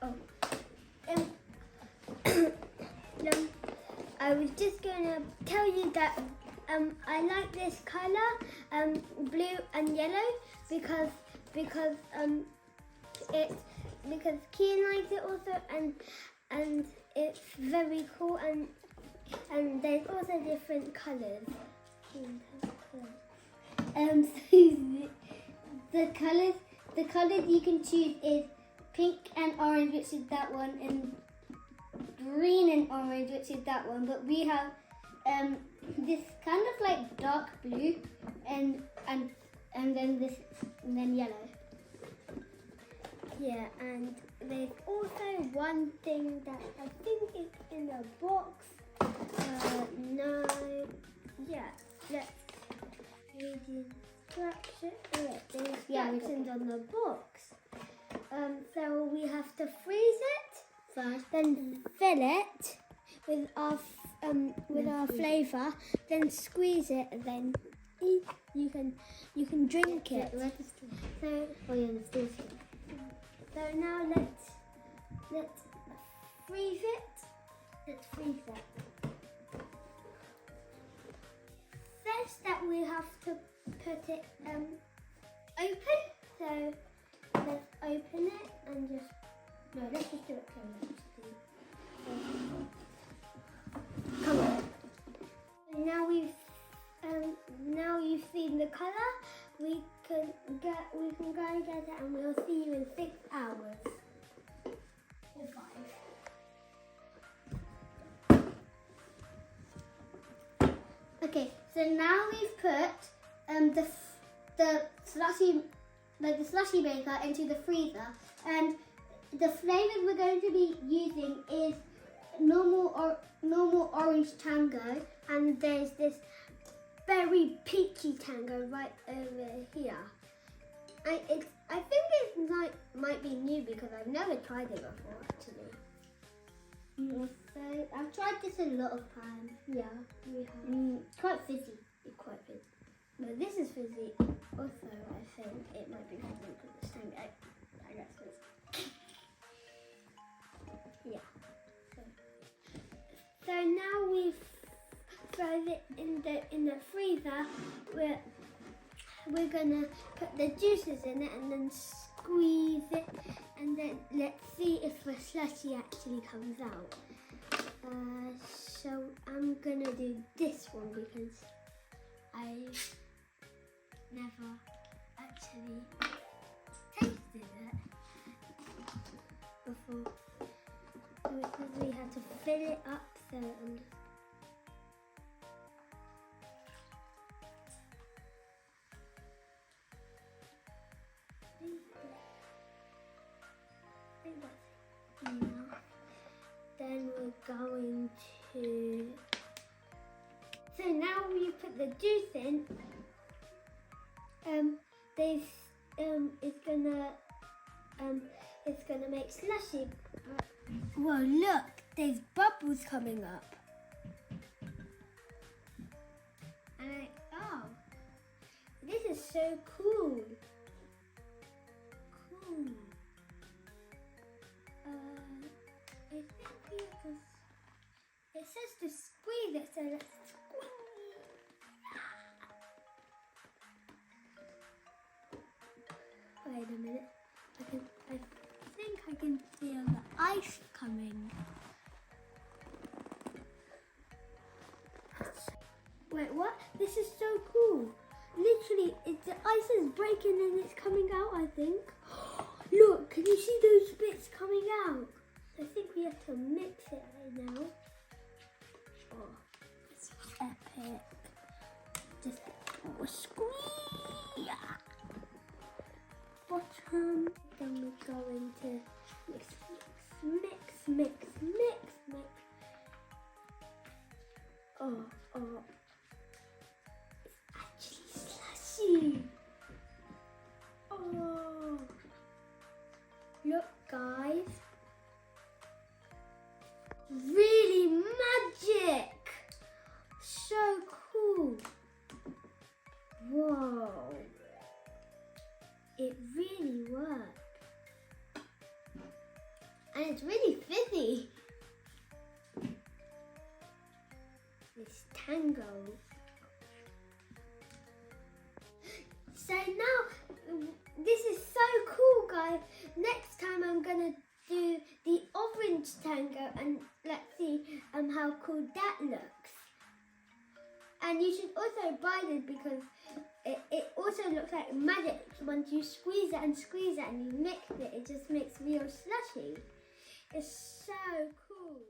oh. I was just gonna tell you that I like this color, blue and yellow, because Kian likes it also, and it's very cool, and there's also different colors. So the colors you can choose is pink and orange, which is that one, and green and orange, which is that one. But we have this kind of like dark blue, and then yellow. Yeah, and there's also one thing that I think is in the box. No, yeah, let's read the instructions. The instructions on the box. So we have to freeze it First, then fill it with our flavour, then squeeze it, and then you can drink it. where's the straw? So Oh yeah, the straw's here. so now let's freeze it. Let's freeze it. First that we have to put it open. So let's open it and just let's just do it clean. Come on. Now you've seen the colour. We can go and get it, and we'll see you in 6 hours or 5. Okay, so now we've put the slushy, like the slushy maker, into the freezer, and the flavors we're going to be using is normal orange tango, And there's this berry peachy tango right over here. I think it might be new because I've never tried it before actually. So I've tried this a lot of times. Yeah, we have. Quite fizzy. It's quite fizzy. But this is fizzy. Also, I think it might be fizzy because it's tango. I guess it's. Yeah. So now we've thrown it in the freezer. We're gonna put the juices in it and then squeeze it, and then let's see if the slushy actually comes out. So I'm gonna do this one because I never actually tasted it before. Because we had to fill it up, so then we're going to. So now we put the juice in. It's gonna make slushy. Whoa! Look, there's bubbles coming up. And this is so cool. Cool. I think it says to squeeze it, so let's squeeze. Wait a minute. I think I can feel the ice coming. Wait, what? This is so cool. Literally, the ice is breaking and it's coming out, I think. Look, can you see those bits coming out? I think we have to mix it right now. Oh, it's epic. Just squeeze. Bottom. Then we're going to mix. Oh. It's actually slushy. Oh. Look, guys. Really magic. So cool. Whoa. It really worked. And it's really fizzy. This tango. So now, this is so cool, guys. Next time I'm gonna do the orange tango and let's see how cool that looks. And you should also buy this because it also looks like magic. Once you squeeze it and you mix it, it just makes real slushy. It's so cool.